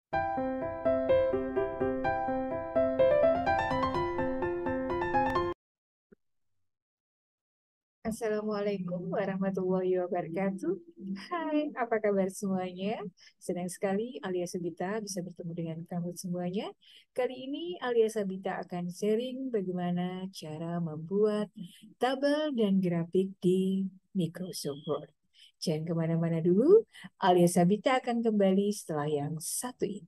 Assalamualaikum warahmatullahi wabarakatuh. Hai, apa kabar semuanya? Senang sekali Alia Sabita bisa bertemu dengan kamu semuanya. Kali ini Alia Sabita akan sharing bagaimana cara membuat tabel dan grafik di Microsoft Word. Jangan kemana-mana dulu, Alia Sabita akan kembali setelah yang satu ini.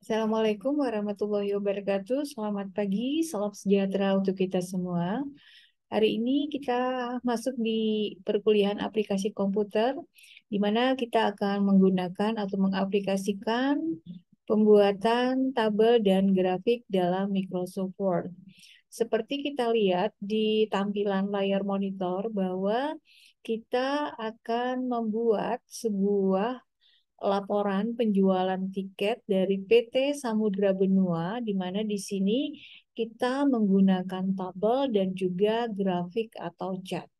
Assalamualaikum warahmatullahi wabarakatuh. Selamat pagi, salam sejahtera untuk kita semua. Hari ini kita masuk di perkuliahan aplikasi komputer, di mana kita akan menggunakan atau mengaplikasikan pembuatan tabel dan grafik dalam Microsoft Word. Seperti kita lihat di tampilan layar monitor bahwa kita akan membuat sebuah laporan penjualan tiket dari PT Samudra Benua, di mana di sini kita menggunakan tabel dan juga grafik atau chart.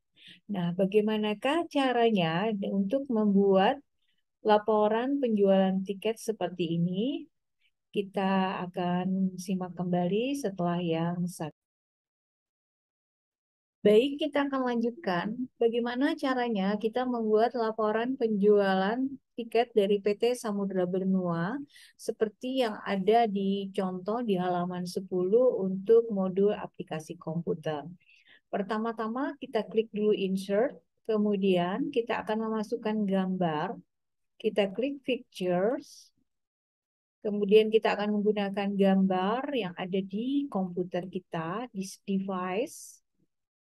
Nah, bagaimanakah caranya untuk membuat laporan penjualan tiket seperti ini? Kita akan simak kembali setelah yang satu. Baik, kita akan lanjutkan. Bagaimana caranya kita membuat laporan penjualan tiket dari PT Samudra Benua seperti yang ada di contoh di halaman 10 untuk modul aplikasi komputer. Pertama-tama kita klik dulu insert, kemudian kita akan memasukkan gambar, kita klik pictures, kemudian kita akan menggunakan gambar yang ada di komputer kita, di device.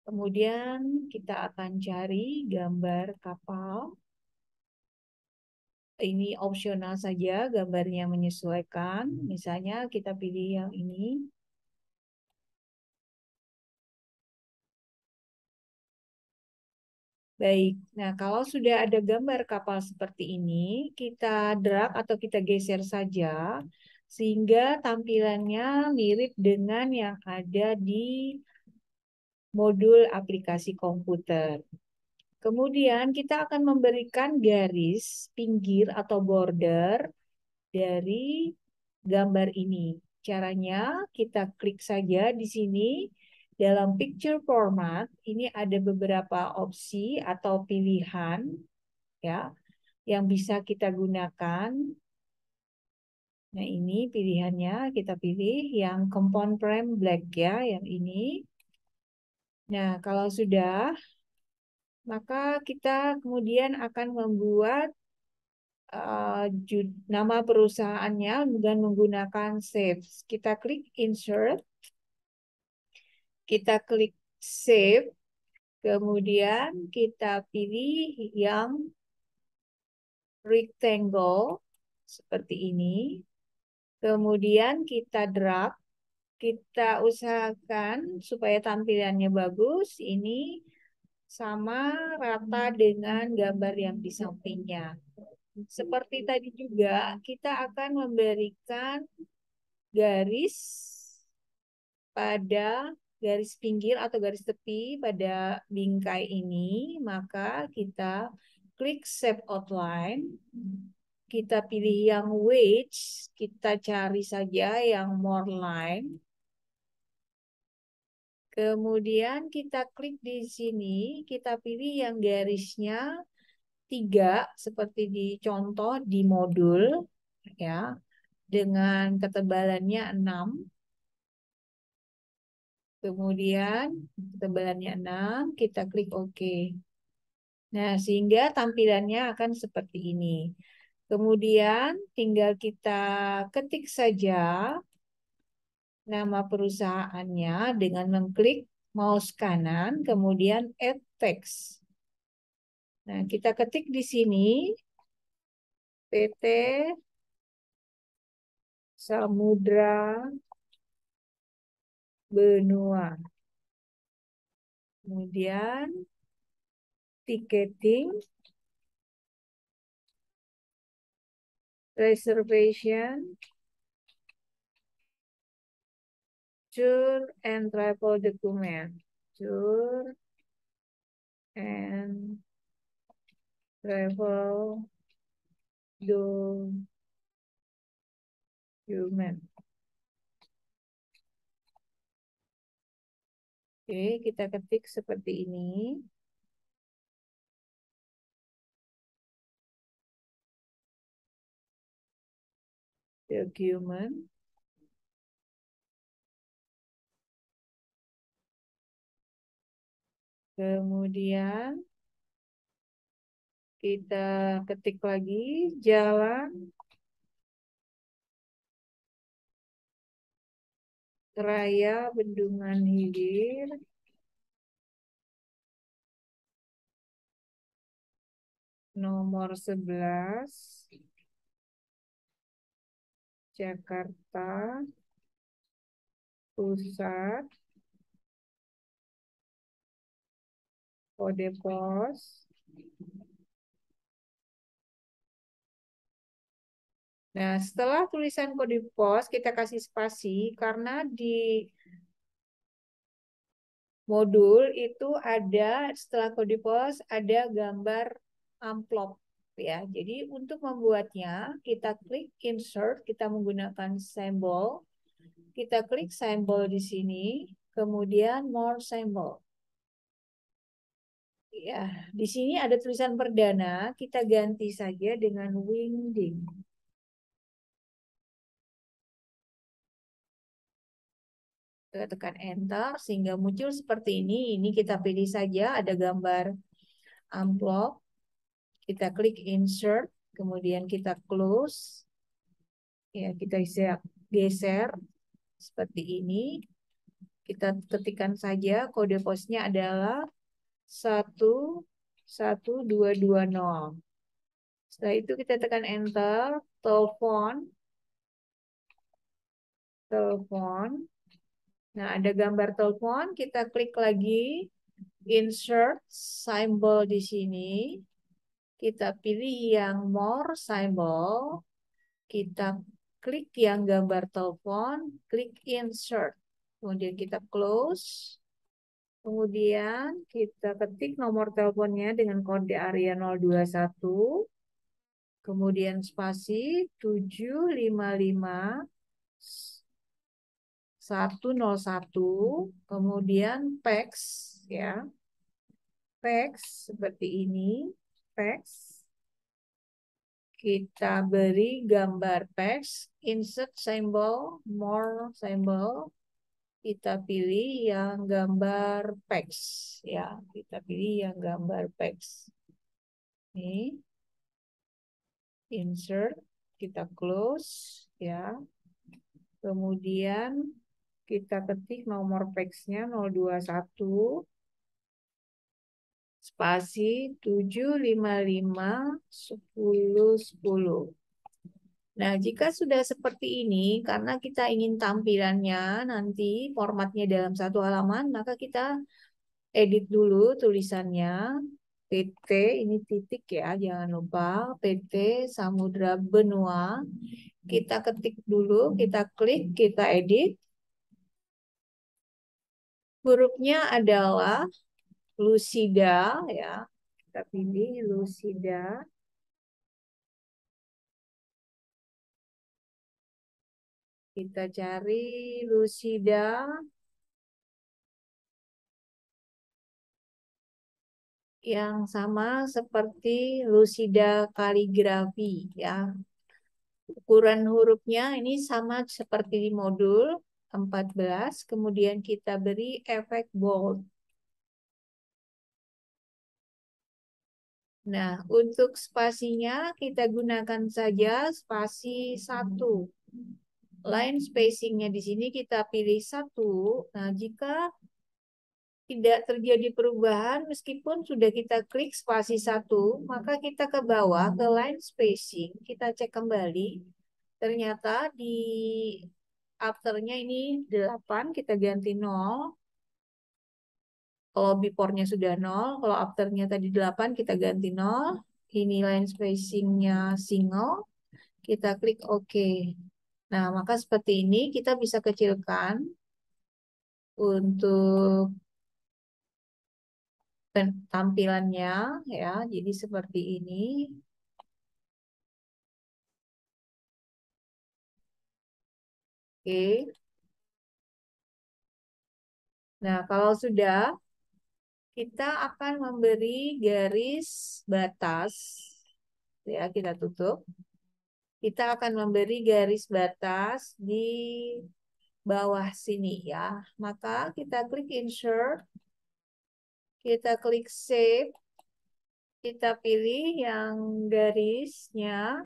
Kemudian kita akan cari gambar kapal. Ini opsional saja, gambarnya menyesuaikan. Misalnya kita pilih yang ini. Baik, nah kalau sudah ada gambar kapal seperti ini, kita drag atau kita geser saja sehingga tampilannya mirip dengan yang ada di modul aplikasi komputer. Kemudian kita akan memberikan garis pinggir atau border dari gambar ini. Caranya kita klik saja di sini dalam picture format. Ini ada beberapa opsi atau pilihan ya yang bisa kita gunakan. Nah, ini pilihannya kita pilih yang compound frame black ya, yang ini. Nah, kalau sudah, maka kita kemudian akan membuat nama perusahaannya dengan menggunakan save. Kita klik insert, kita klik save, kemudian kita pilih yang rectangle seperti ini. Kemudian kita drag, kita usahakan supaya tampilannya bagus. Ini sama rata dengan gambar yang di sampingnya. Seperti tadi juga, kita akan memberikan garis pada garis pinggir atau garis tepi pada bingkai ini, maka kita klik Save Outline, kita pilih yang Wedge, kita cari saja yang More Line, kemudian kita klik di sini, kita pilih yang garisnya 3, seperti di contoh di modul, ya, dengan ketebalannya 6. Kemudian ketebalannya 6, kita klik OK. Nah, sehingga tampilannya akan seperti ini. Kemudian tinggal kita ketik saja nama perusahaannya dengan mengklik mouse kanan, kemudian add text. Nah, kita ketik di sini PT Samudra Benua. Kemudian ticketing, reservation, tour and travel document. Tour and travel document. Oke, kita ketik seperti ini. Document. Kemudian kita ketik lagi Jalan Raya Bendungan Hilir, nomor 11, Jakarta Pusat, kode pos. Nah, setelah tulisan kode pos, kita kasih spasi karena di modul itu ada, setelah kode pos, ada gambar amplop. Ya, jadi untuk membuatnya, kita klik insert, kita menggunakan simbol. Kita klik simbol di sini, kemudian more symbol. Ya, di sini ada tulisan perdana, kita ganti saja dengan wingding. Kita tekan enter sehingga muncul seperti ini. Ini kita pilih saja, ada gambar amplop. Kita klik insert, kemudian kita close. Ya, kita geser seperti ini. Kita ketikkan saja kode posnya adalah 11220. Setelah itu kita tekan enter, telepon. Nah, ada gambar telepon, kita klik lagi insert symbol di sini. Kita pilih yang more symbol. Kita klik yang gambar telepon, klik insert. Kemudian kita close. Kemudian kita ketik nomor teleponnya dengan kode area 021. Kemudian spasi 755 101, kemudian PEX ya. PEX seperti ini, PEX. Kita beri gambar PEX, insert symbol, more symbol. Kita pilih yang gambar PEX ya. Kita pilih yang gambar PEX. Ini insert, kita close ya. Kemudian kita ketik nomor PEX-nya 021 spasi 755 1010. Nah, jika sudah seperti ini, karena kita ingin tampilannya nanti formatnya dalam satu halaman, maka kita edit dulu tulisannya. PT, ini titik ya, jangan lupa. PT Samudra Benua. Kita ketik dulu, kita klik, kita edit. Hurufnya adalah Lucida ya. Kita pilih Lucida. Kita cari Lucida yang sama seperti Lucida kaligrafi ya. Ukuran hurufnya ini sama seperti di modul 14. Kemudian kita beri efek bold. Nah, untuk spasinya kita gunakan saja spasi 1. Line spacingnya di sini kita pilih 1. Nah, jika tidak terjadi perubahan, meskipun sudah kita klik spasi 1, maka kita ke bawah ke line spacing, kita cek kembali. Ternyata di afternya ini 8, kita ganti 0. Kalau before-nya sudah 0, kalau afternya tadi 8, kita ganti 0. Ini line spacing-nya single, kita klik OK. Nah, maka seperti ini kita bisa kecilkan untuk tampilannya ya. Jadi seperti ini. Oke. Nah, kalau sudah, kita akan memberi garis batas. Ya, kita tutup. Kita akan memberi garis batas di bawah sini ya. Maka kita klik insert, kita klik save, kita pilih yang garisnya.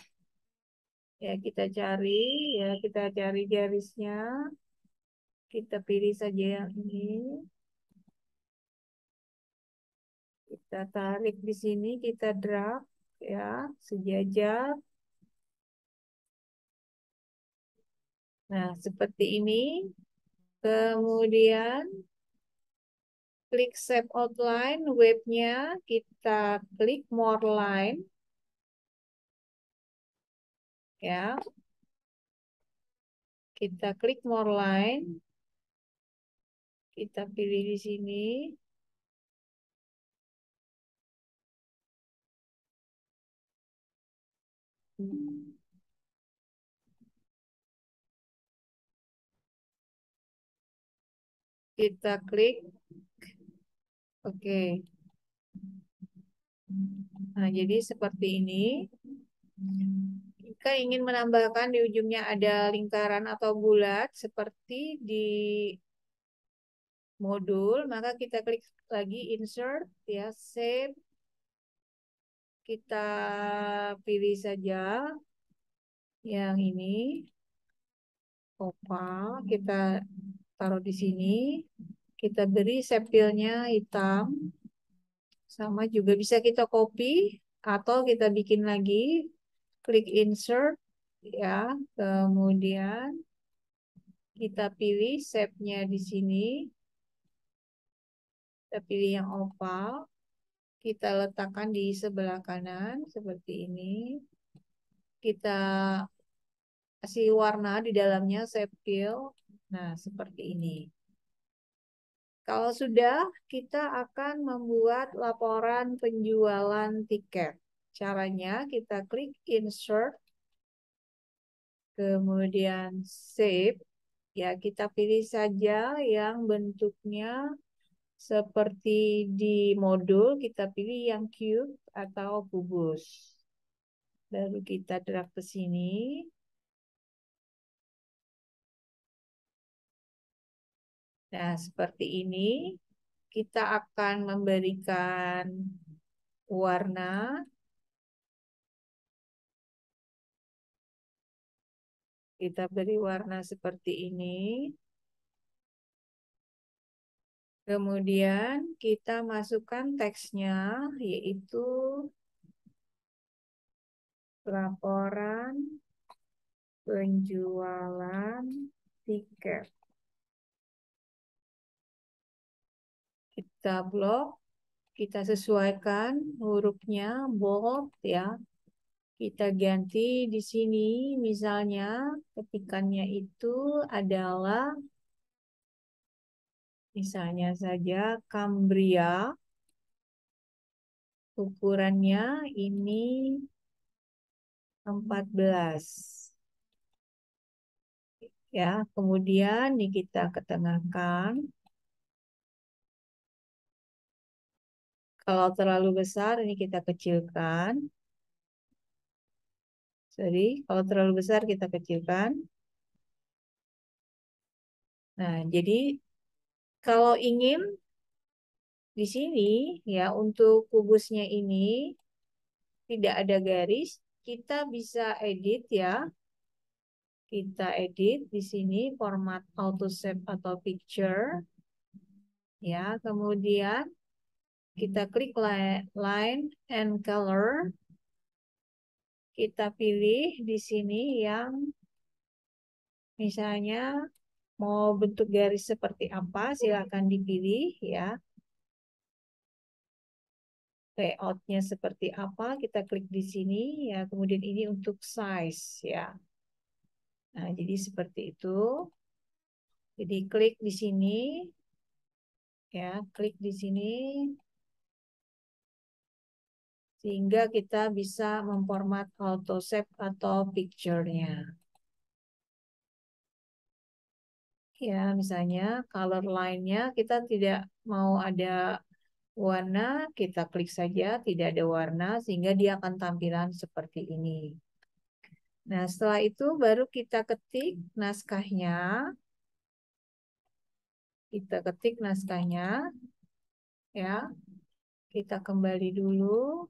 Ya, kita cari garisnya. Kita pilih saja yang ini. Kita tarik di sini, kita drag ya, sejajar. Nah, seperti ini. Kemudian klik Save Outline, webnya kita klik More Line, ya. Kita klik More Line, kita pilih di sini. Kita klik oke. Nah, jadi seperti ini. Jika ingin menambahkan di ujungnya ada lingkaran atau bulat seperti di modul, maka kita klik lagi insert ya, save. Kita pilih saja yang ini, oval, kita taruh di sini. Kita beri sepilnya hitam. Sama juga bisa kita copy atau kita bikin lagi. Klik insert ya. Kemudian kita pilih shape-nya di sini. Kita pilih yang oval. Kita letakkan di sebelah kanan seperti ini. Kita kasih warna di dalamnya sepil. Nah, seperti ini. Kalau sudah, kita akan membuat laporan penjualan tiket. Caranya kita klik insert, kemudian save. Ya, kita pilih saja yang bentuknya seperti di modul, kita pilih yang cube atau kubus. Lalu kita drag ke sini. Nah, seperti ini. Kita akan memberikan warna. Kita beri warna seperti ini. Kemudian kita masukkan teksnya, yaitu laporan penjualan tiket. Kita blok, kita sesuaikan hurufnya bold ya. Kita ganti di sini, misalnya ketikannya itu adalah misalnya saja Cambria. Ukurannya ini 14. Ya, kemudian ini kita ketengahkan. Kalau terlalu besar ini kita kecilkan. Sorry, kalau terlalu besar kita kecilkan. Nah, jadi kalau ingin di sini ya untuk kubusnya ini tidak ada garis, kita bisa edit ya. Kita edit di sini format auto save atau picture. Ya, kemudian kita klik line and color. Kita pilih di sini yang misalnya mau bentuk garis seperti apa, silakan dipilih ya. Layoutnya seperti apa, kita klik di sini ya. Kemudian ini untuk size ya. Nah, jadi seperti itu. Jadi klik di sini ya, klik di sini. sehingga kita bisa memformat auto save atau picture-nya. Ya, misalnya color line-nya kita tidak mau ada warna, kita klik saja tidak ada warna sehingga dia akan tampilan seperti ini. Nah, setelah itu baru kita ketik naskahnya. Kita ketik naskahnya, ya. Kita kembali dulu.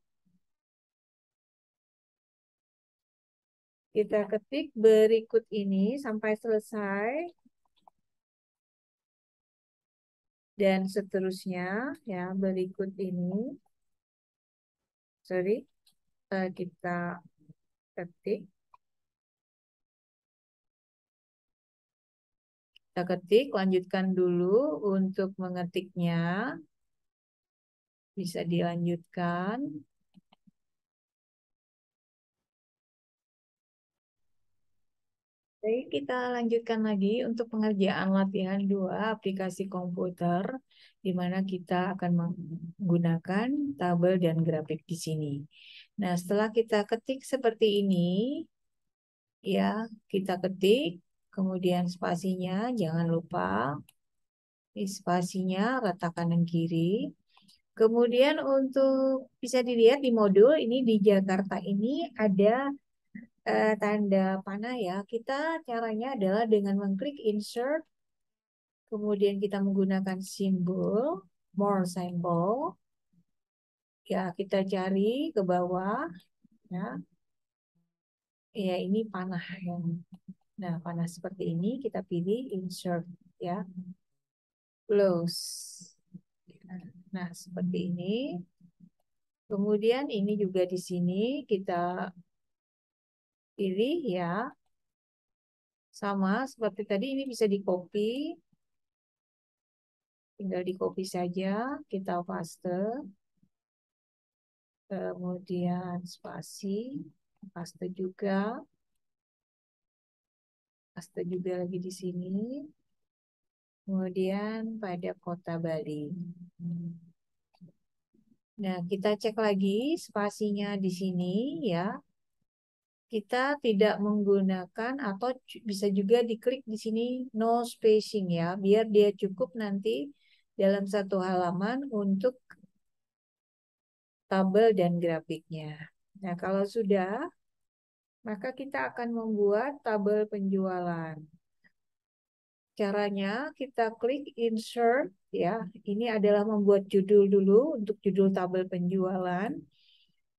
Kita ketik berikut ini sampai selesai. Dan seterusnya, ya, berikut ini. Sorry, kita ketik. Kita ketik, lanjutkan dulu untuk mengetiknya. Bisa dilanjutkan. Baik, kita lanjutkan lagi untuk pengerjaan latihan 2 aplikasi komputer, di mana kita akan menggunakan tabel dan grafik di sini. Nah, setelah kita ketik seperti ini, ya, kita ketik, kemudian spasinya, jangan lupa, spasinya rata kanan kiri. Kemudian untuk bisa dilihat di modul ini di Jakarta ini ada tanda panah ya. Kita caranya adalah dengan mengklik insert, kemudian kita menggunakan simbol, more symbol. Ya, kita cari ke bawah, ya. Ya, ini panah yang. Nah, panah seperti ini kita pilih insert, ya. Close. Nah, seperti ini. Kemudian ini juga di sini kita pilih ya. Sama seperti tadi ini bisa di copy. Tinggal di copy saja, kita paste. Kemudian spasi, paste juga. Paste juga lagi di sini. Kemudian pada kota Bali. Nah, kita cek lagi spasinya di sini ya. Kita tidak menggunakan atau bisa juga diklik di sini no spacing ya, biar dia cukup nanti dalam satu halaman untuk tabel dan grafiknya. Nah, kalau sudah, maka kita akan membuat tabel penjualan. Caranya kita klik insert ya. Ini adalah membuat judul dulu untuk judul tabel penjualan.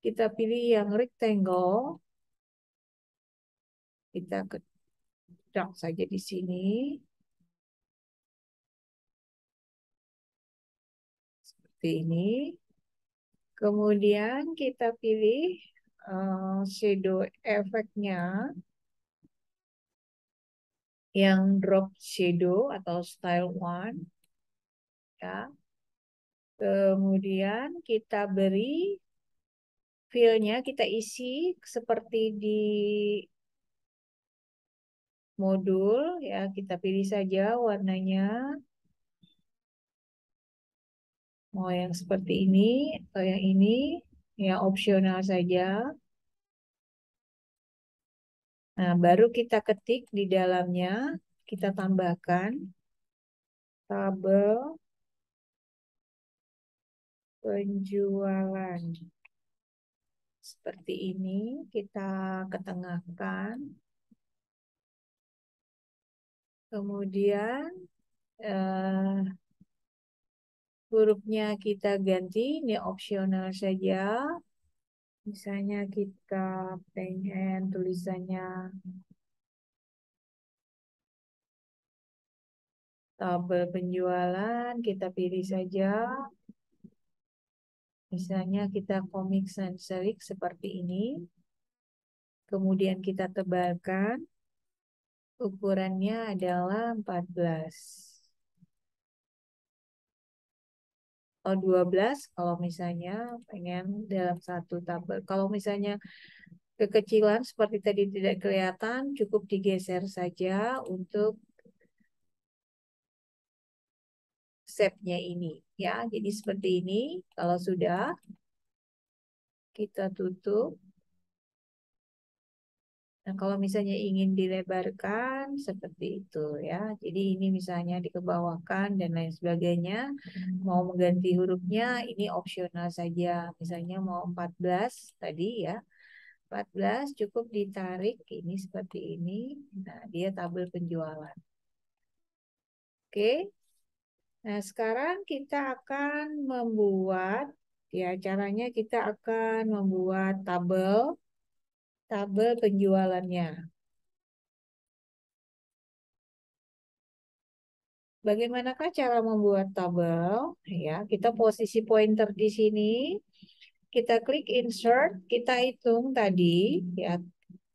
Kita pilih yang rectangle. Kita drag saja di sini. Seperti ini. Kemudian kita pilih shadow efeknya yang drop shadow atau style one ya. Kemudian kita beri fill-nya, kita isi seperti di modul ya, kita pilih saja warnanya mau yang seperti ini atau yang ini, ya opsional saja. Nah, baru kita ketik di dalamnya, kita tambahkan tabel penjualan. Seperti ini, kita ketengahkan. Kemudian hurufnya kita ganti, ini opsional saja. Misalnya kita pengen tulisannya tabel penjualan, kita pilih saja. Misalnya kita komik sensorik seperti ini. Kemudian kita tebalkan. Ukurannya adalah 14. Atau 12 kalau misalnya pengen dalam satu tabel. Kalau misalnya kekecilan seperti tadi tidak kelihatan, cukup digeser saja untuk shape-nya ini ya. Jadi seperti ini kalau sudah kita tutup. Nah, kalau misalnya ingin dilebarkan seperti itu ya. Jadi ini misalnya dikebawahkan dan lain sebagainya. Mau mengganti hurufnya ini opsional saja. Misalnya mau 14 tadi ya. 14 cukup ditarik ini seperti ini. Nah, dia tabel penjualan. Oke. Nah, sekarang kita akan membuat ya caranya kita akan membuat tabel penjualannya. Bagaimanakah cara membuat tabel? Ya, kita posisi pointer di sini, kita klik insert, kita hitung tadi, ya,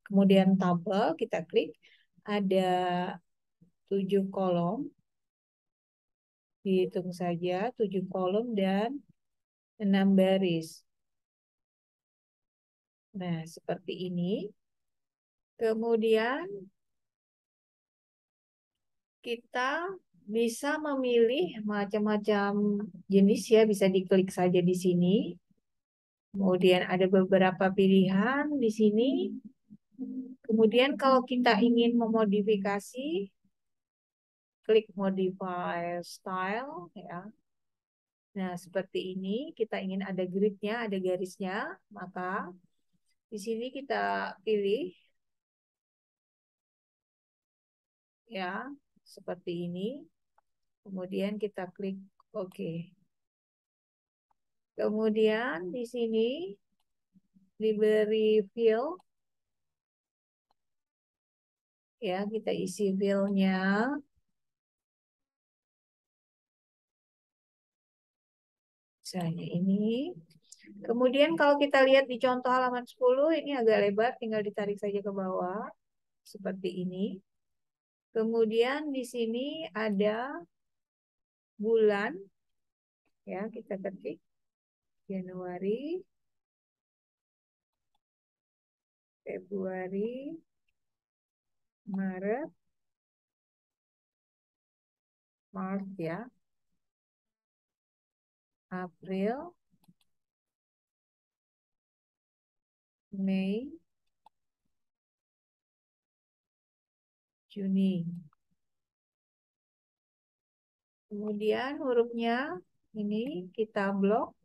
kemudian tabel, kita klik, ada 7 kolom, dihitung saja 7 kolom dan 6 baris. Nah, seperti ini. Kemudian kita bisa memilih macam-macam jenis ya, bisa diklik saja di sini. Kemudian ada beberapa pilihan di sini. Kemudian kalau kita ingin memodifikasi, klik modify style ya. Nah, seperti ini kita ingin ada gridnya, ada garisnya, maka di sini kita pilih ya, seperti ini. Kemudian kita klik OK. Kemudian di sini diberi fill ya, kita isi fill-nya. Misalnya ini. Kemudian kalau kita lihat di contoh halaman 10, ini agak lebar, tinggal ditarik saja ke bawah. Seperti ini. Kemudian di sini ada bulan. Ya, kita ketik Januari, Februari, Maret, Maret ya, April, Mei, Juni. Kemudian hurufnya ini kita blok,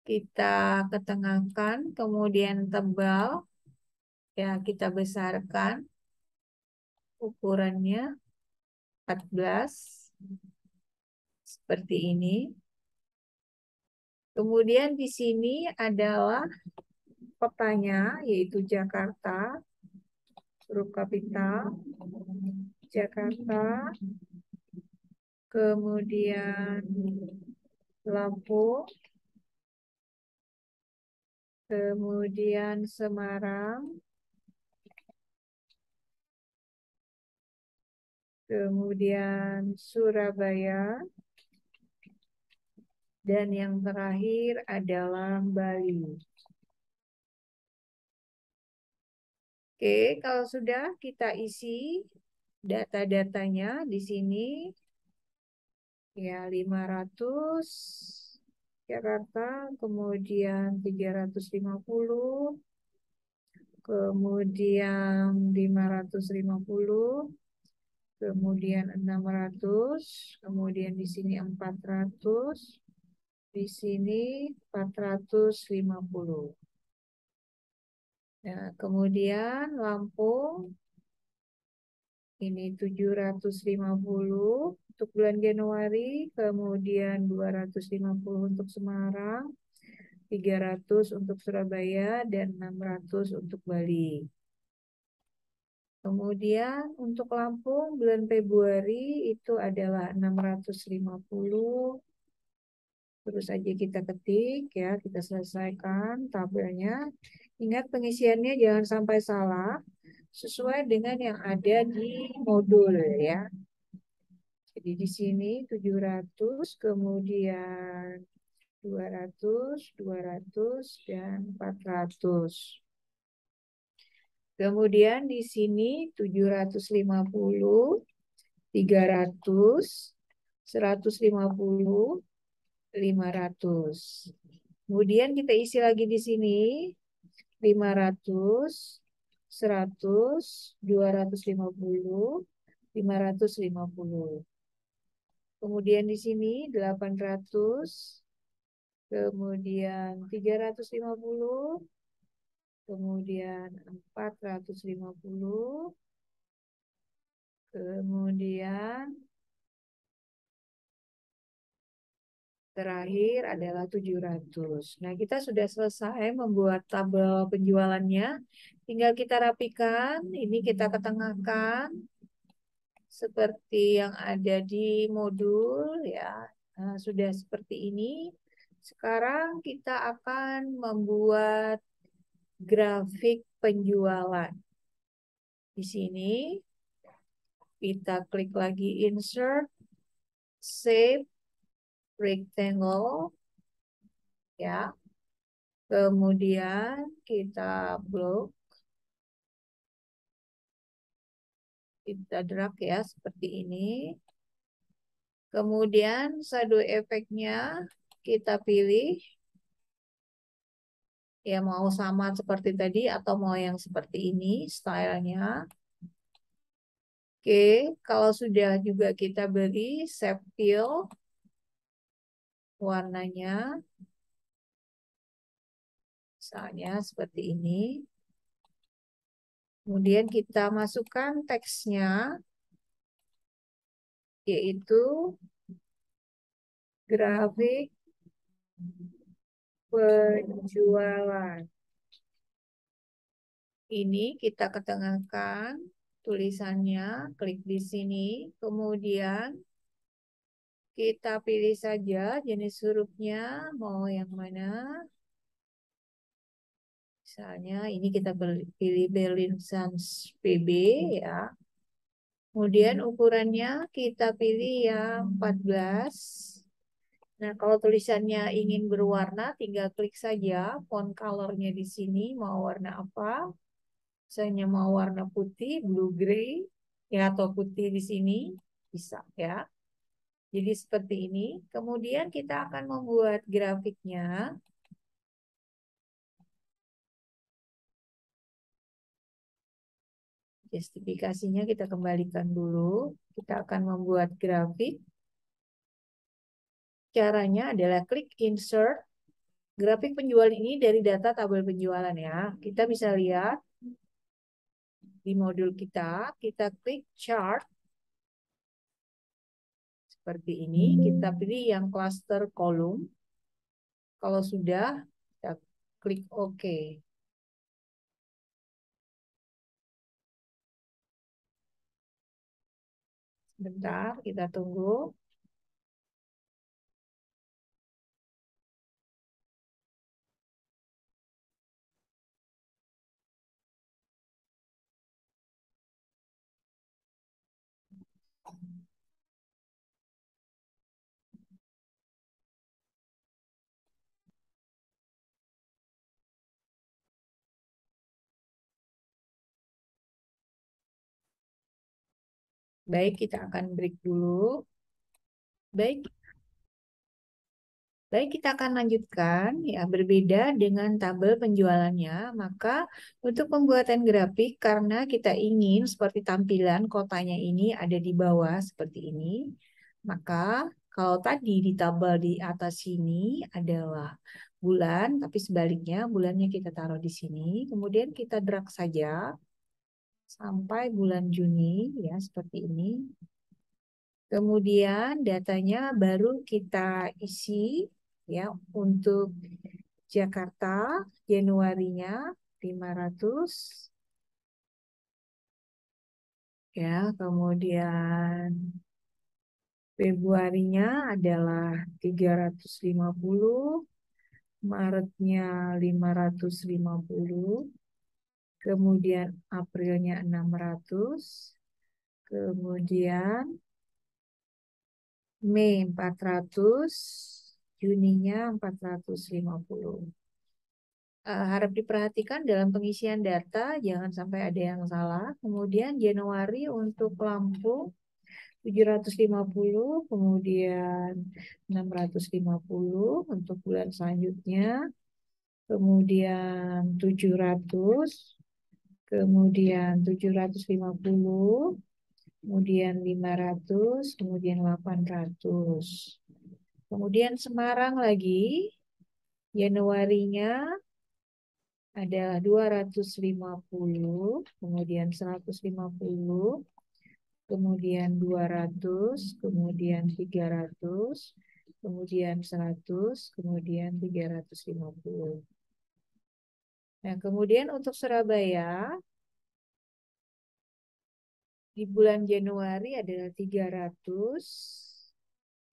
kita ketengahkan, kemudian tebal, ya kita besarkan ukurannya 14 seperti ini. Kemudian di sini adalah kotanya yaitu Jakarta, huruf kapital Jakarta, kemudian Lampung, kemudian Semarang, kemudian Surabaya, dan yang terakhir adalah Bali. Oke, kalau sudah kita isi data-datanya di sini ya 500 Jakarta, kemudian 350, kemudian 550, kemudian 600, kemudian di sini 400, di sini 450. Nah, kemudian Lampung ini 750 untuk bulan Januari, kemudian 250 untuk Semarang, 300 untuk Surabaya, dan 600 untuk Bali. Kemudian untuk Lampung bulan Februari itu adalah 650. Terus aja kita ketik ya, kita selesaikan tabelnya. Ingat pengisiannya jangan sampai salah, sesuai dengan yang ada di modul ya. Jadi di sini 700, kemudian 200, 200, dan 400. Kemudian di sini 750, 300, 150, 500. Kemudian kita isi lagi di sini 500, 100, 250, 550. Kemudian di sini 800, kemudian 350, kemudian 450, kemudian terakhir adalah 700. Nah, kita sudah selesai membuat tabel penjualannya. Tinggal kita rapikan, ini kita ketengahkan seperti yang ada di modul ya. Nah, sudah seperti ini. Sekarang kita akan membuat grafik penjualan. Di sini kita klik lagi insert, save, rectangle ya. Kemudian kita blok, kita drag ya seperti ini. Kemudian shadow efeknya kita pilih ya, mau sama seperti tadi atau mau yang seperti ini stylenya. Oke, kalau sudah juga kita beri shape fill warnanya misalnya seperti ini. Kemudian kita masukkan teksnya yaitu grafik penjualan. Ini kita ketengahkan tulisannya, klik di sini, kemudian kita pilih saja jenis hurufnya, mau yang mana. Misalnya ini kita pilih Berlin Sans PB ya. Kemudian ukurannya kita pilih yang 14. Nah, kalau tulisannya ingin berwarna, tinggal klik saja font colornya di sini, mau warna apa. Misalnya mau warna putih, blue gray, ya atau putih di sini, bisa ya. Jadi seperti ini. Kemudian kita akan membuat grafiknya. Justifikasinya kita kembalikan dulu. Kita akan membuat grafik. Caranya adalah klik insert. Grafik penjual ini dari data tabel penjualan ya. Kita bisa lihat di modul kita klik chart. Seperti ini, kita pilih yang cluster kolom. Kalau sudah, kita klik OK. Bentar, kita tunggu. Baik, kita akan break dulu. Baik, Baik, kita akan lanjutkan ya, berbeda dengan tabel penjualannya. Maka untuk pembuatan grafik karena kita ingin seperti tampilan kotanya ini ada di bawah seperti ini. Maka kalau tadi di tabel di atas sini adalah bulan, tapi sebaliknya bulannya kita taruh di sini. Kemudian kita drag saja sampai bulan Juni ya seperti ini. Kemudian datanya baru kita isi ya untuk Jakarta Januarinya 500 ya, kemudian Februarinya adalah 350, Maretnya 550, kemudian Aprilnya 600, kemudian Mei 400, Juninya 450. Harap diperhatikan dalam pengisian data, jangan sampai ada yang salah. Kemudian Januari untuk Lampung 750, kemudian 650 untuk bulan selanjutnya, kemudian 700, kemudian 750, kemudian 500, kemudian 800. Kemudian Semarang lagi, Januarinya adalah 250, kemudian 150, kemudian 200, kemudian 300, kemudian 100, kemudian 350. Nah, kemudian untuk Surabaya, di bulan Januari adalah 300,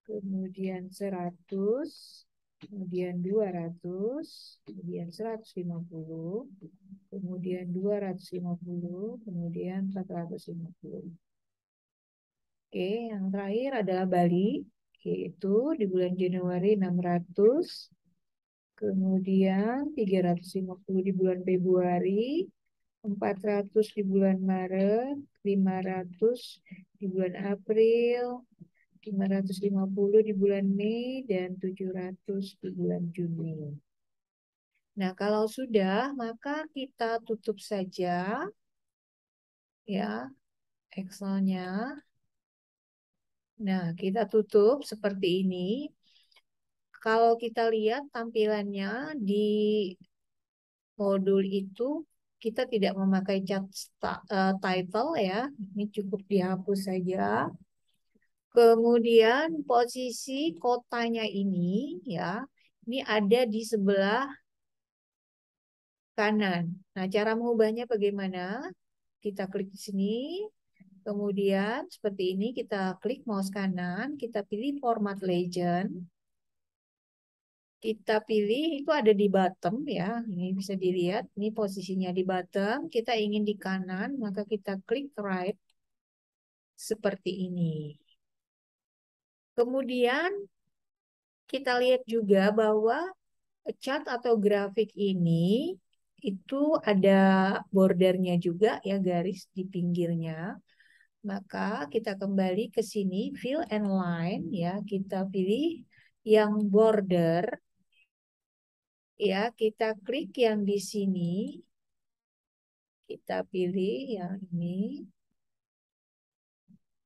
kemudian 100, kemudian 200, kemudian 150, kemudian 250, kemudian 450. Oke, yang terakhir adalah Bali, yaitu di bulan Januari 600, kemudian 350 di bulan Februari, 400 di bulan Maret, 500 di bulan April, 550 di bulan Mei, dan 700 di bulan Juni. Nah, kalau sudah, maka kita tutup saja ya Excel-nya. Nah, kita tutup seperti ini. Kalau kita lihat tampilannya di modul itu, kita tidak memakai title ya. Ini cukup dihapus saja. Kemudian posisi kotanya ini ya, ini ada di sebelah kanan. Nah, cara mengubahnya bagaimana? Kita klik di sini. Kemudian seperti ini kita klik mouse kanan, kita pilih format legend. Kita pilih itu ada di bottom ya. Ini bisa dilihat, ini posisinya di bottom. Kita ingin di kanan, maka kita klik right seperti ini. Kemudian kita lihat juga bahwa chart atau grafik ini itu ada bordernya juga ya, garis di pinggirnya. Maka kita kembali ke sini, fill and line ya, kita pilih yang border ya, kita klik yang di sini, kita pilih yang ini.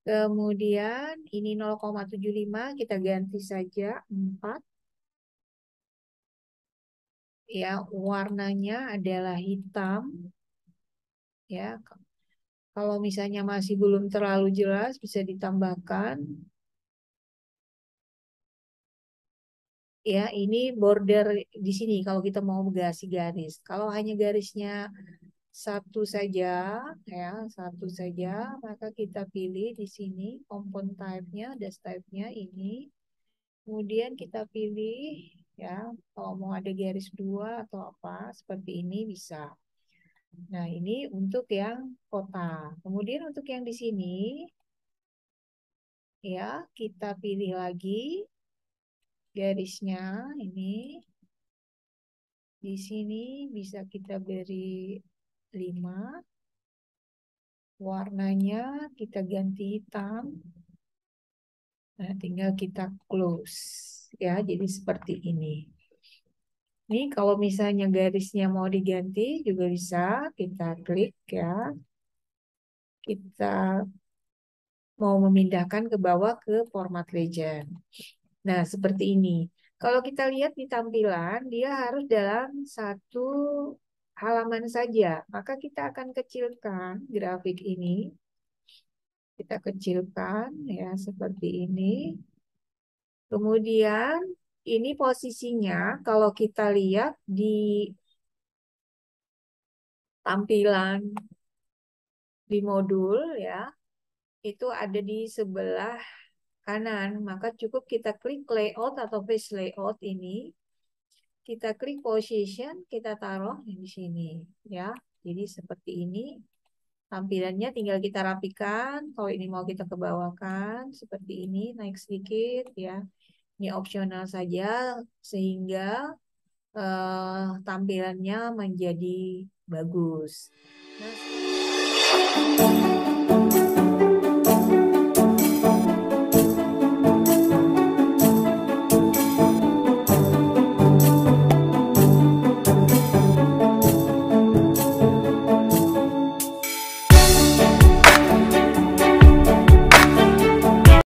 Kemudian ini 0,75 kita ganti saja 4. Ya, warnanya adalah hitam. Ya, kalau misalnya masih belum terlalu jelas bisa ditambahkan. Ya, ini border di sini kalau kita mau kasih garis. Kalau hanya garisnya satu saja, ya, satu saja, maka kita pilih di sini compound type-nya, dash type-nya ini. Kemudian kita pilih, ya, kalau mau ada garis dua atau apa, seperti ini bisa. Nah, ini untuk yang kota. Kemudian untuk yang di sini, ya, kita pilih lagi garisnya ini. Di sini bisa kita beri 5. Warnanya kita ganti hitam. Nah, tinggal kita close. Ya, jadi seperti ini. Ini kalau misalnya garisnya mau diganti juga bisa. Kita klik ya. Kita mau memindahkan ke bawah ke format legend. Nah, seperti ini. Kalau kita lihat di tampilan, dia harus dalam satu halaman saja. Maka kita akan kecilkan grafik ini. Kita kecilkan ya seperti ini. Kemudian ini posisinya kalau kita lihat di tampilan di modul ya, itu ada di sebelah kanan. Maka cukup kita klik layout atau page layout ini. Kita klik position, kita taruh di sini ya. Jadi seperti ini. Tampilannya tinggal kita rapikan. Kalau ini mau kita kebawahkan seperti ini, naik sedikit ya. Ini opsional saja sehingga tampilannya menjadi bagus. Nah,